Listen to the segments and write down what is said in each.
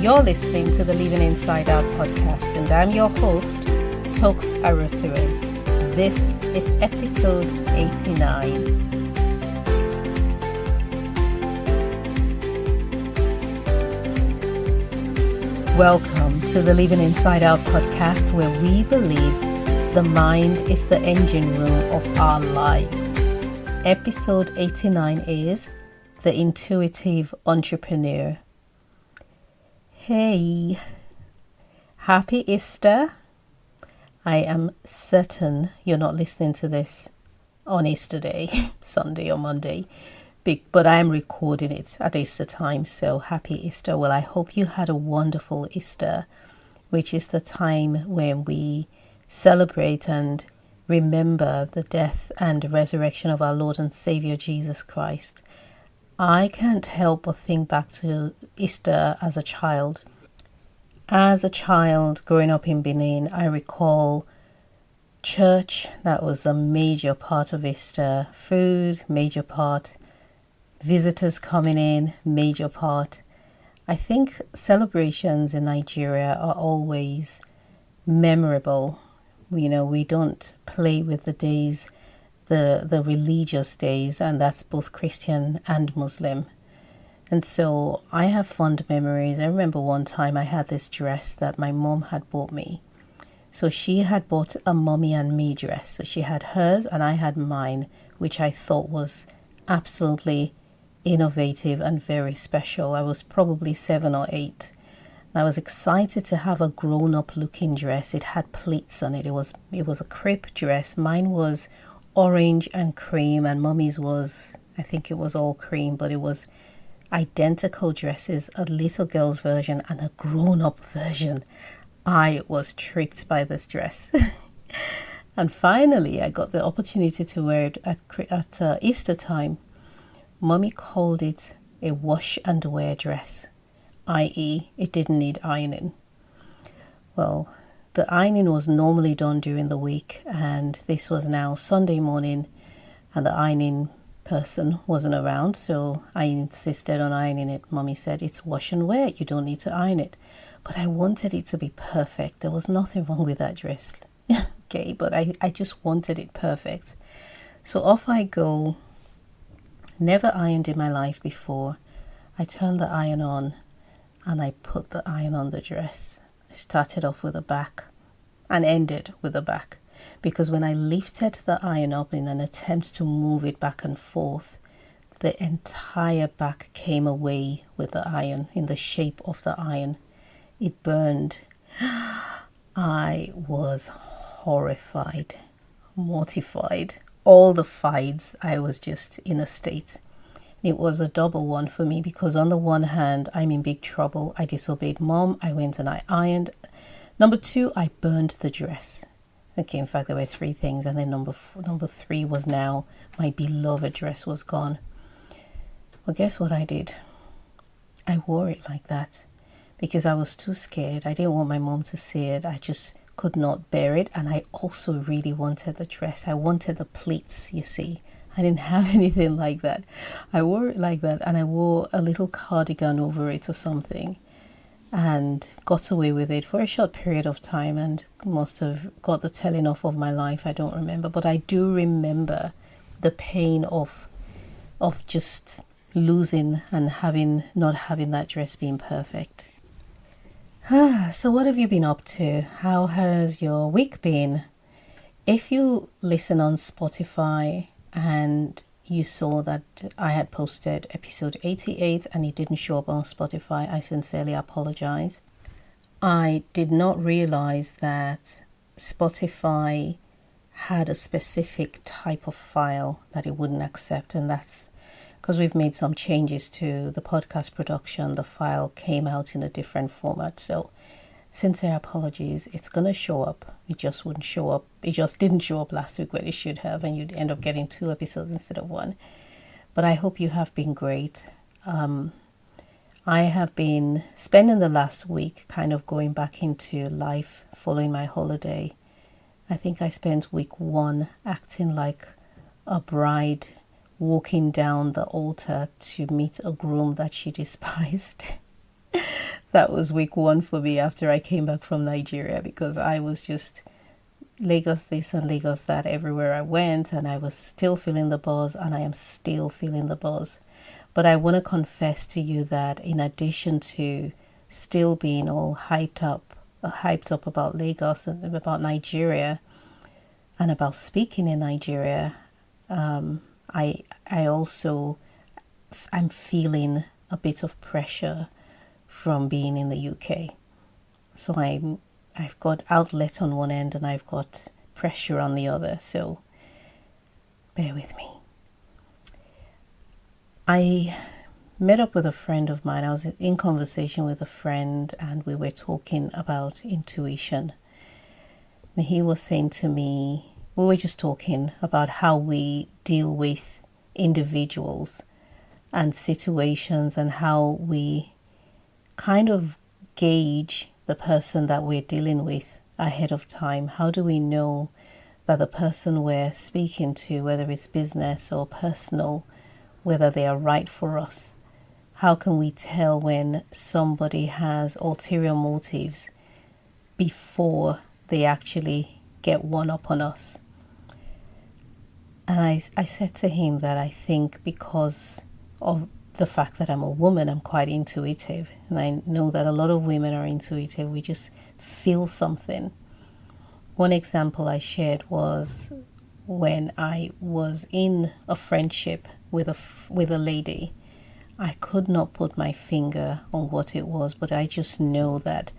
You're listening to the Living Inside Out podcast, and I'm your host, Toks Aruoture. This is episode 89. Welcome to the Living Inside Out podcast, where we believe the mind is the engine room of our lives. Episode 89 is The Intuitive Entrepreneur. Hey, happy Easter. I am certain you're not listening to this on Easter Day, Sunday or Monday, but I am recording it at Easter time, so happy Easter. Well, I hope you had a wonderful Easter, which is the time when we celebrate and remember the death and resurrection of our Lord and Savior Jesus Christ. I can't help but think back to Easter as a child. As a child growing up in Benin, I recall church, that was a major part of Easter. Food, major part. Visitors coming in, major part. I think celebrations in Nigeria are always memorable. You know, we don't play with the days, the religious days, and that's both Christian and Muslim. And so I have fond memories. I remember one time I had this dress that my mom had bought me. So she had bought a mommy and me dress. So she had hers and I had mine, which I thought was absolutely innovative and very special. I was probably 7 or 8. I was excited to have a grown-up looking dress. It had pleats on it. It was a crepe dress. Mine was orange and cream, and mommy's was, I think it was all cream, but it was identical dresses, a little girl's version and a grown-up version. I was tricked by this dress. And finally, I got the opportunity to wear it at Easter time. Mommy called it a wash and wear dress, i.e. it didn't need ironing. Well, the ironing was normally done during the week, and this was now Sunday morning, and the ironing person wasn't around, so I insisted on ironing it. Mommy said, it's wash and wear, you don't need to iron it. But I wanted it to be perfect. There was nothing wrong with that dress. Okay, but I just wanted it perfect. So off I go. Never ironed in my life before. I turned the iron on and I put the iron on the dress. I started off with the back and ended with the back, because when I lifted the iron up in an attempt to move it back and forth, the entire back came away with the iron in the shape of the iron. It burned. I was horrified, mortified. All the fights, I was just in a state. It was a double one for me, because on the one hand, I'm in big trouble. I disobeyed mom. I went and I ironed. Number 2, I burned the dress. Okay, in fact, there were 3 things. And then number 3 was now my beloved dress was gone. Well, guess what I did? I wore it like that because I was too scared. I didn't want my mom to see it. I just could not bear it. And I also really wanted the dress. I wanted the pleats, you see. I didn't have anything like that. I wore it like that, and I wore a little cardigan over it or something, and got away with it for a short period of time, and must have got the telling off of my life. I don't remember, but I do remember the pain of just losing and not having that dress being perfect. So what have you been up to? How has your week been? If you listen on Spotify and you saw that I had posted episode 88 and it didn't show up on Spotify, I sincerely apologize. I did not realize that Spotify had a specific type of file that it wouldn't accept, and that's because we've made some changes to the podcast production. The file came out in a different format. So sincere apologies. It's going to show up. It just wouldn't show up. It just didn't show up last week when it should have, and you'd end up getting 2 episodes instead of 1. But I hope you have been great. I have been spending the last week kind of going back into life following my holiday. I think I spent week 1 acting like a bride walking down the altar to meet a groom that she despised. That was week one for me after I came back from Nigeria, because I was just Lagos this and Lagos that everywhere I went, and I was still feeling the buzz, and I am still feeling the buzz. But I want to confess to you that in addition to still being all hyped up about Lagos and about Nigeria and about speaking in Nigeria, I also I'm feeling a bit of pressure from being in the UK. So I've got outlet on one end and I've got pressure on the other. So bear with me. I met up with a friend of mine. I was in conversation with a friend and we were talking about intuition. And he was saying to me, we were just talking about how we deal with individuals and situations and how we kind of gauge the person that we're dealing with ahead of time. How do we know that the person we're speaking to, whether it's business or personal, whether they are right for us? How can we tell when somebody has ulterior motives before they actually get one up on us? And I said to him that I think because of the fact that I'm a woman, I'm quite intuitive. And I know that a lot of women are intuitive. We just feel something. One example I shared was when I was in a friendship with a lady. I could not put my finger on what it was, but I just know that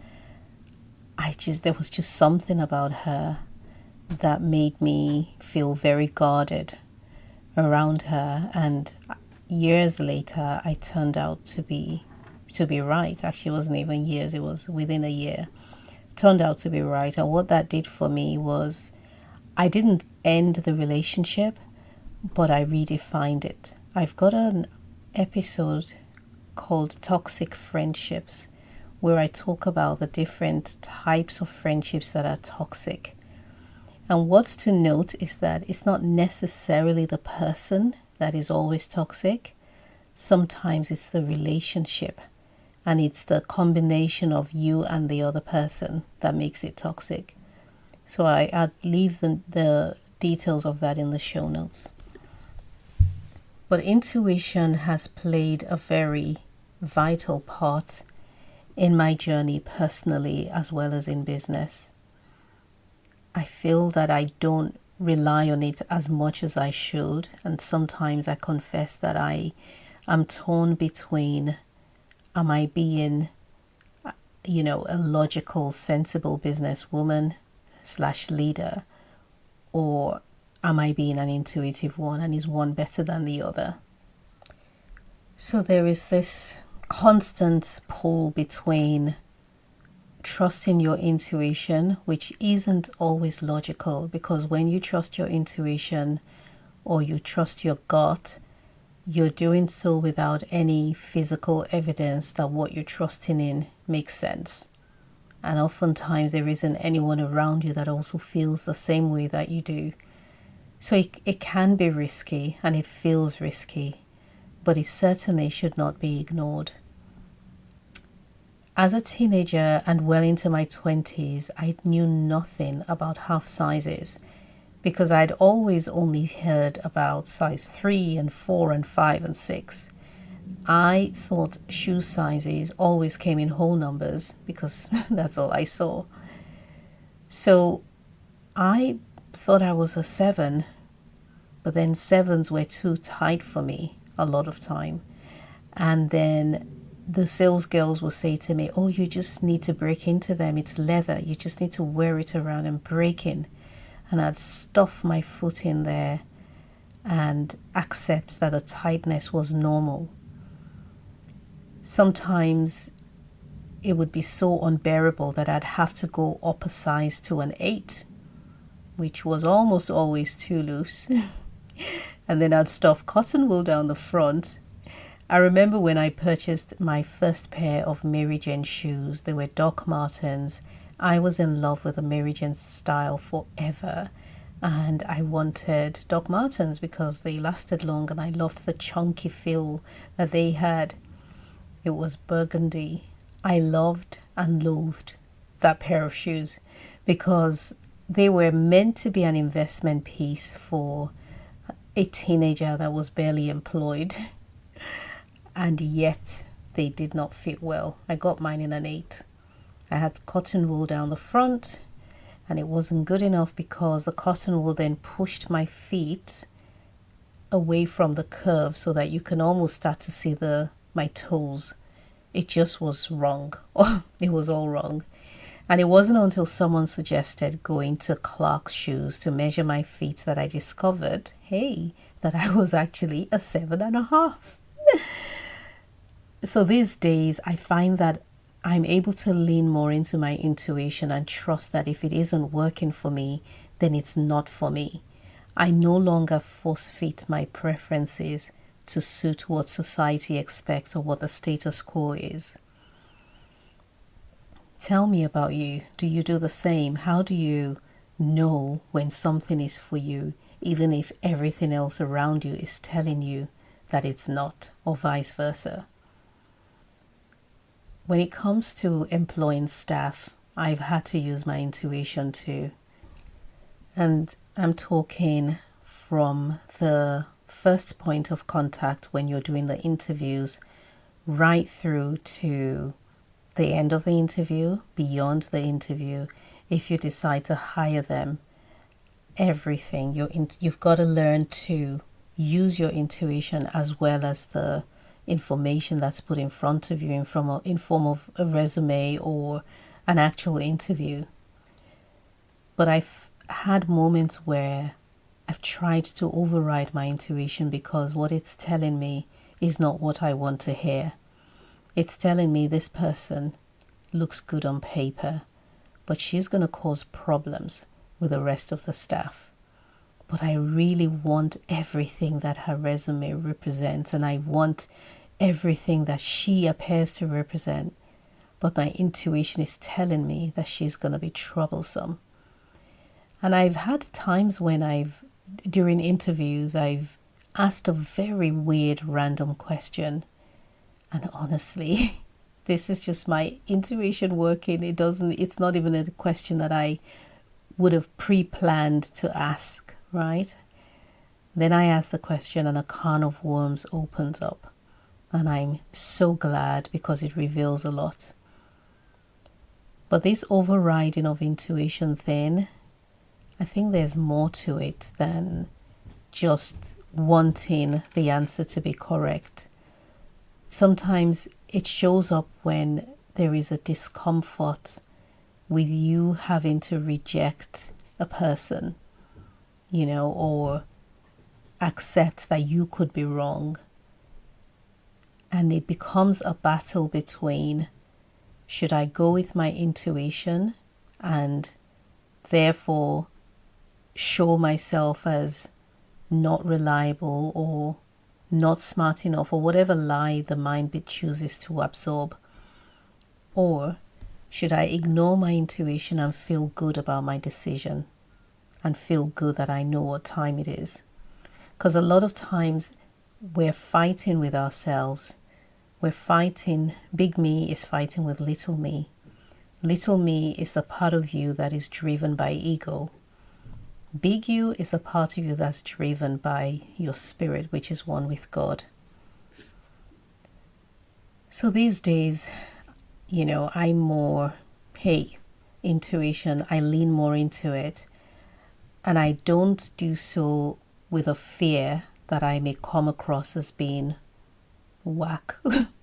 there was just something about her that made me feel very guarded around her. And years later, I turned out to be right. Actually, it wasn't even years, it was within a year. Turned out to be right. And what that did for me was I didn't end the relationship, but I redefined it. I've got an episode called Toxic Friendships where I talk about the different types of friendships that are toxic. And what's to note is that it's not necessarily the person that is always toxic. Sometimes it's the relationship, and it's the combination of you and the other person that makes it toxic. So I'd leave the details of that in the show notes. But intuition has played a very vital part in my journey personally as well as in business. I feel that I don't rely on it as much as I should, and sometimes I confess that I am torn between, am I being, a logical, sensible businesswoman / leader, or am I being an intuitive one, and is one better than the other? So there is this constant pull between trusting your intuition, which isn't always logical, because when you trust your intuition or you trust your gut, you're doing so without any physical evidence that what you're trusting in makes sense. And oftentimes there isn't anyone around you that also feels the same way that you do. So it can be risky, and it feels risky, but it certainly should not be ignored. As a teenager and well into my 20s, I knew nothing about half sizes because I'd always only heard about size 3 and 4 and 5 and 6. I thought shoe sizes always came in whole numbers because that's all I saw. So I thought I was a 7, but then 7s were too tight for me a lot of time. And then the sales girls will say to me, oh, you just need to break into them. It's leather. You just need to wear it around and break in. And I'd stuff my foot in there and accept that the tightness was normal. Sometimes it would be so unbearable that I'd have to go up a size to an 8, which was almost always too loose. And then I'd stuff cotton wool down the front. I remember when I purchased my first pair of Mary Jane shoes. They were Doc Martens. I was in love with the Mary Jane style forever, and I wanted Doc Martens because they lasted long and I loved the chunky feel that they had. It was burgundy. I loved and loathed that pair of shoes because they were meant to be an investment piece for a teenager that was barely employed, and yet they did not fit well. I got mine in an 8. I had cotton wool down the front, and it wasn't good enough because the cotton wool then pushed my feet away from the curve so that you can almost start to see my toes. It just was wrong. It was all wrong. And it wasn't until someone suggested going to Clark's shoes to measure my feet that I discovered, hey, that I was actually a 7.5. So these days, I find that I'm able to lean more into my intuition and trust that if it isn't working for me, then it's not for me. I no longer force fit my preferences to suit what society expects or what the status quo is. Tell me about you. Do you do the same? How do you know when something is for you, even if everything else around you is telling you that it's not, or vice versa? When it comes to employing staff, I've had to use my intuition too. And I'm talking from the first point of contact when you're doing the interviews right through to the end of the interview, beyond the interview. If you decide to hire them, everything, you've got to learn to use your intuition as well as the information that's put in front of you in form of a resume or an actual interview. But I've had moments where I've tried to override my intuition because what it's telling me is not what I want to hear. It's telling me this person looks good on paper, but she's going to cause problems with the rest of the staff. But I really want everything that her resume represents, and I want everything that she appears to represent. But my intuition is telling me that she's going to be troublesome. And I've had times when during interviews, I've asked a very weird random question. And honestly, this is just my intuition working. It's not even a question that I would have pre-planned to ask, right? Then I ask the question and a can of worms opens up. And I'm so glad because it reveals a lot. But this overriding of intuition thing, I think there's more to it than just wanting the answer to be correct. Sometimes it shows up when there is a discomfort with you having to reject a person, or accept that you could be wrong. And it becomes a battle between, should I go with my intuition and therefore show myself as not reliable or not smart enough, or whatever lie the mind chooses to absorb? Or should I ignore my intuition and feel good about my decision and feel good that I know what time it is? Because a lot of times we're fighting with ourselves. We're fighting, big me is fighting with little me. Little me is the part of you that is driven by ego. Big you is a part of you that's driven by your spirit, which is one with God. So these days, I'm more, intuition, I lean more into it. And I don't do so with a fear that I may come across as being whack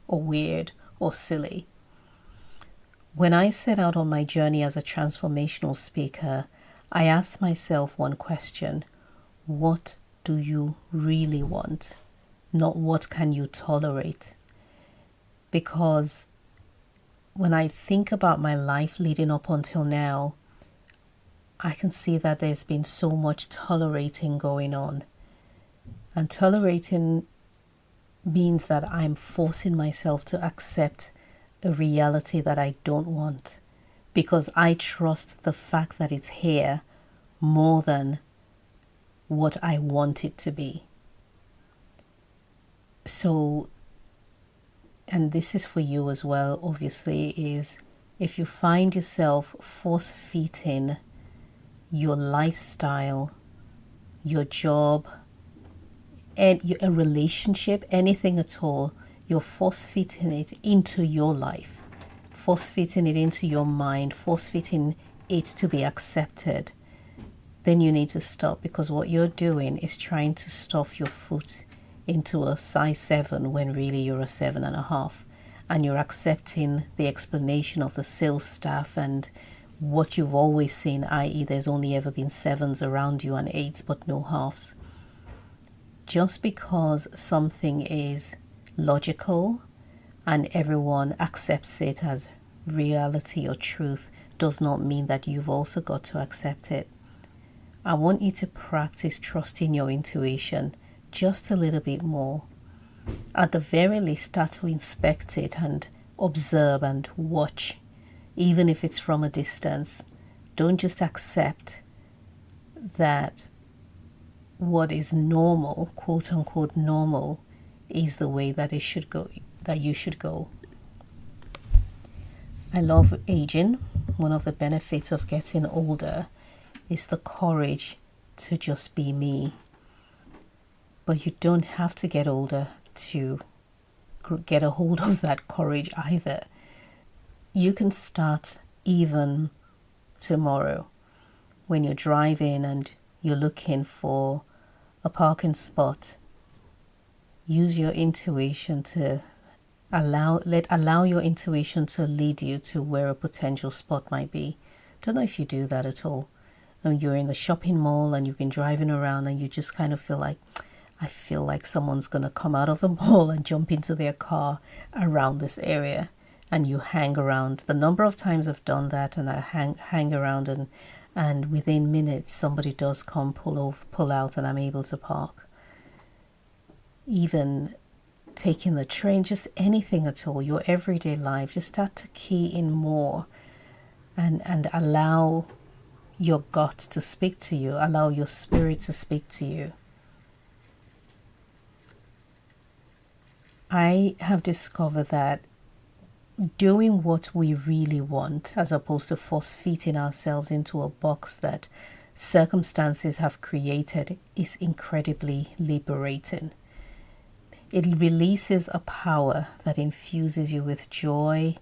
or weird or silly. When I set out on my journey as a transformational speaker, I asked myself one question: what do you really want? Not what can you tolerate? Because when I think about my life leading up until now, I can see that there's been so much tolerating going on. And tolerating means that I'm forcing myself to accept a reality that I don't want, because I trust the fact that it's here more than what I want it to be. So and this is for you as well, obviously, is if you find yourself force-feeding your lifestyle, your job, and a relationship, anything at all, you're force-feeding it into your life, force-feeding it into your mind, force-feeding it to be accepted, then you need to stop, because what you're doing is trying to stuff your foot into a size 7 when really you're a 7.5, and you're accepting the explanation of the sales staff and what you've always seen, i.e. there's only ever been 7s around you and 8s but no halves. Just because something is logical and everyone accepts it as reality or truth does not mean that you've also got to accept it. I want you to practice trusting your intuition just a little bit more. At the very least, start to inspect it and observe and watch, even if it's from a distance. Don't just accept that what is normal, quote unquote normal, is the way that it should go, that you should go. I love aging. One of the benefits of getting older is the courage to just be me. But you don't have to get older to get a hold of that courage either. You can start even tomorrow when you're driving and you're looking for a parking spot. Use your intuition to allow your intuition to lead you to where a potential spot might be. Don't know if you do that at all. When you're in the shopping mall and you've been driving around and you just kind of feel like, I feel like someone's going to come out of the mall and jump into their car around this area, and you hang around. The number of times I've done that, and I hang around, and within minutes somebody does come pull out, and I'm able to park. Even taking the train, just anything at all, your everyday life, just start to key in more and allow your gut to speak to you, allow your spirit to speak to you. I have discovered that doing what we really want, as opposed to force-feeding ourselves into a box that circumstances have created, is incredibly liberating. It releases a power that infuses you with joy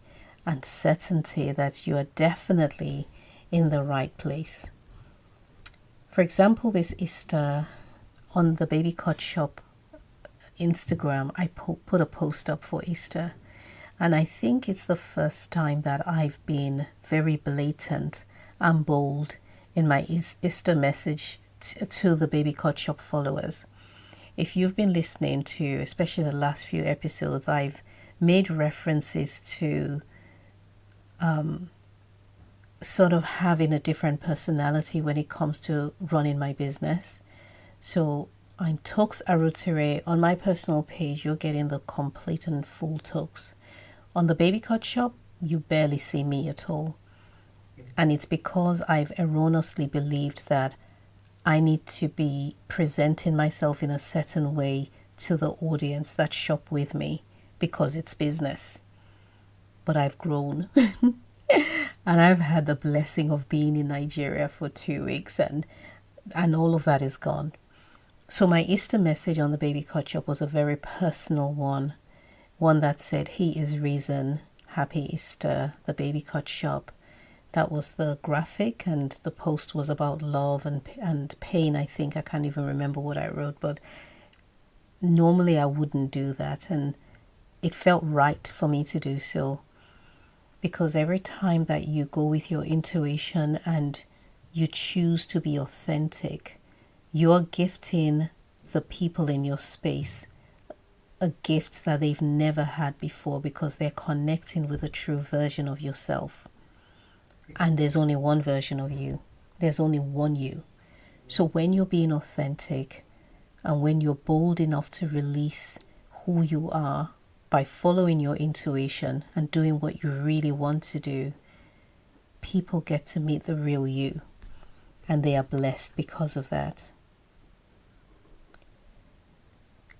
and certainty that you are definitely in the right place. For example, this Easter, on the Baby Cut Shop Instagram, I put a post up for Easter, and I think it's the first time that I've been very blatant and bold in my Easter message to the Baby Cut Shop followers. If you've been listening to, especially the last few episodes, I've made references to sort of having a different personality when it comes to running my business. So I'm Toks Aruoture. On my personal page, you're getting the complete and full Toks. On the Baby Cut Shop, you barely see me at all. And it's because I've erroneously believed that I need to be presenting myself in a certain way to the audience that shop with me because it's business. But I've grown. And I've had the blessing of being in Nigeria for 2 weeks, and all of that is gone. So my Easter message on the Baby Cut Shop was a very personal one that said, He is risen, happy Easter, the Baby Cut Shop. That was the graphic, and the post was about love and pain, I think. I can't even remember what I wrote, but normally I wouldn't do that, and it felt right for me to do so, because every time that you go with your intuition and you choose to be authentic, you're gifting the people in your space a gift that they've never had before, because they're connecting with a true version of yourself. And there's only one version of you. There's only one you. So when you're being authentic and when you're bold enough to release who you are by following your intuition and doing what you really want to do, people get to meet the real you, and they are blessed because of that.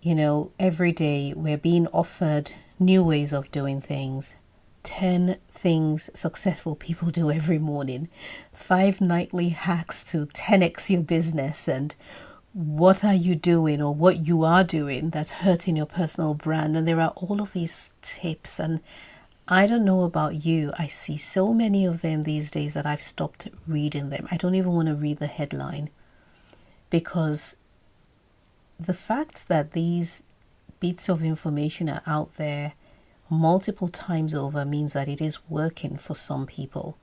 You know, every day we're being offered new ways of doing things, 10 things successful people do every morning, 5 nightly hacks to 10x your business, and what are you doing or what you are doing that's hurting your personal brand. And there are all of these tips, and I don't know about you, I see so many of them these days that I've stopped reading them. I don't even want to read the headline, because the fact that these bits of information are out there multiple times over means that it is working for some people,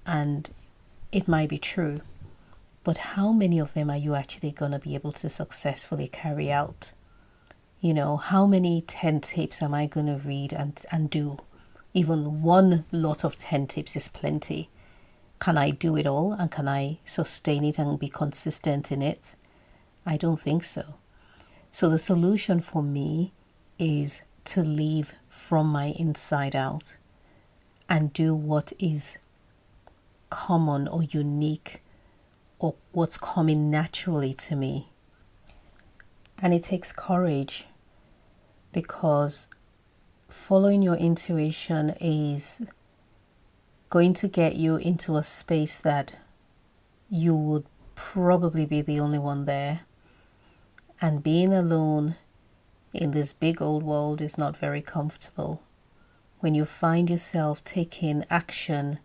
and it might be true, but how many of them are you actually going to be able to successfully carry out? You know, how many 10 tips am I going to read and do? Even one lot of 10 tips is plenty. Can I do it all, and can I sustain it and be consistent in it? I don't think so. So the solution for me is to live from my inside out and do what is common or unique, or what's coming naturally to me. And it takes courage, because following your intuition is going to get you into a space that you would probably be the only one there. And being alone in this big old world is not very comfortable. When you find yourself taking action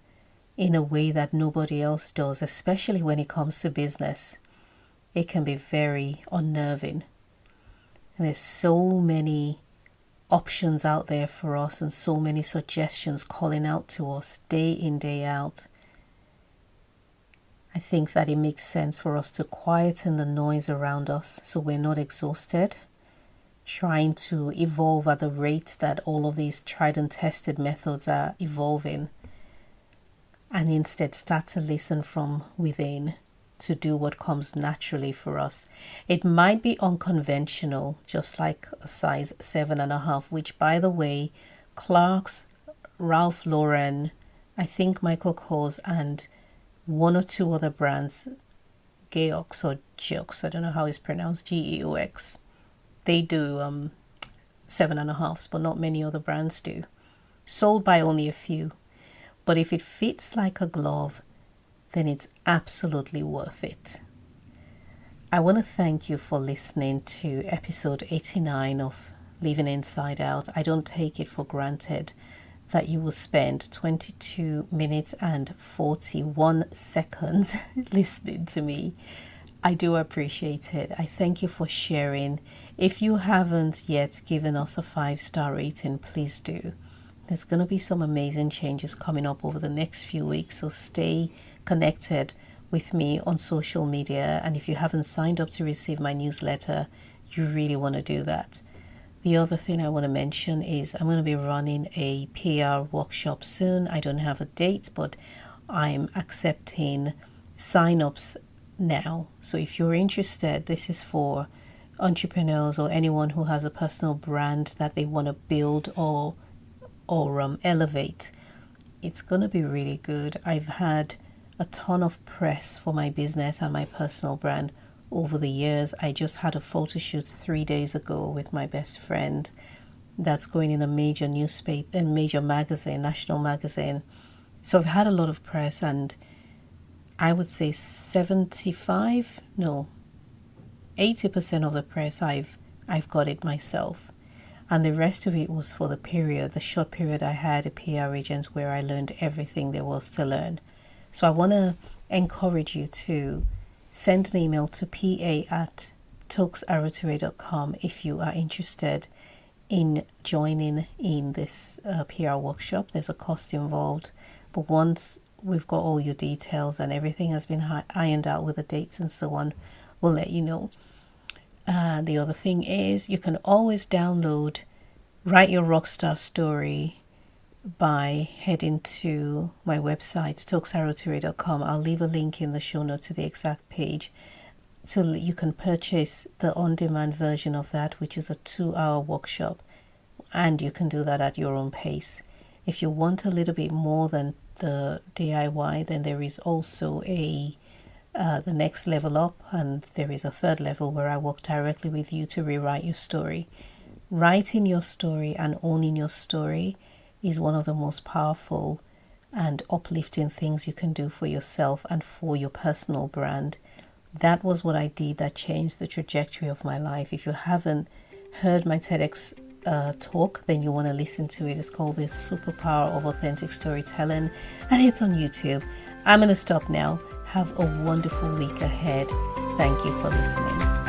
in a way that nobody else does, especially when it comes to business, it can be very unnerving. And there's so many options out there for us, and so many suggestions calling out to us day in, day out. I think that it makes sense for us to quieten the noise around us so we're not exhausted, trying to evolve at the rate that all of these tried and tested methods are evolving, and instead start to listen from within to do what comes naturally for us. It might be unconventional, just like a size 7.5, which, by the way, Clark's, Ralph Lauren, I think Michael Kors, and one or two other brands, Geox or Geox, I don't know how it's pronounced, Geox, they do 7.5s, but not many other brands do. Sold by only a few. But if it fits like a glove, then it's absolutely worth it. I want to thank you for listening to episode 89 of Living Inside Out. I don't take it for granted that you will spend 22 minutes and 41 seconds listening to me. I do appreciate it. I thank you for sharing. If you haven't yet given us a 5-star rating, please do. There's going to be some amazing changes coming up over the next few weeks, so stay connected with me on social media. And if you haven't signed up to receive my newsletter, you really want to do that. The other thing I want to mention is I'm going to be running a PR workshop soon. I don't have a date, but I'm accepting sign-ups now. So if you're interested, this is for entrepreneurs or anyone who has a personal brand that they want to build or elevate. It's going to be really good. I've had a ton of press for my business and my personal brand over the years. I just had a photo shoot 3 days ago with my best friend that's going in a major newspaper, a major magazine, national magazine. So I've had a lot of press, and I would say 80% of the press I've got it myself. And the rest of it was for the short period I had a PR agent, where I learned everything there was to learn. So I want to encourage you to send an email to pa@toksaruoture.com if you are interested in joining in this PR workshop. There's a cost involved, but once we've got all your details and everything has been ironed out with the dates and so on, we'll let you know. The other thing is, you can always download Write Your Rockstar Story by heading to my website, toksaruoture.com. I'll leave a link in the show note to the exact page, so you can purchase the on-demand version of that, which is a 2-hour workshop, and you can do that at your own pace. If you want a little bit more than the DIY, then there is also the next level up, and there is a third level where I work directly with you to rewrite your story. Writing your story and owning your story is one of the most powerful and uplifting things you can do for yourself and for your personal brand. That was what I did that changed the trajectory of my life. If you haven't heard my TEDx talk, then you want to listen to it. It's called The Superpower of Authentic Storytelling, and it's on YouTube. I'm going to stop now. Have a wonderful week ahead. Thank you for listening.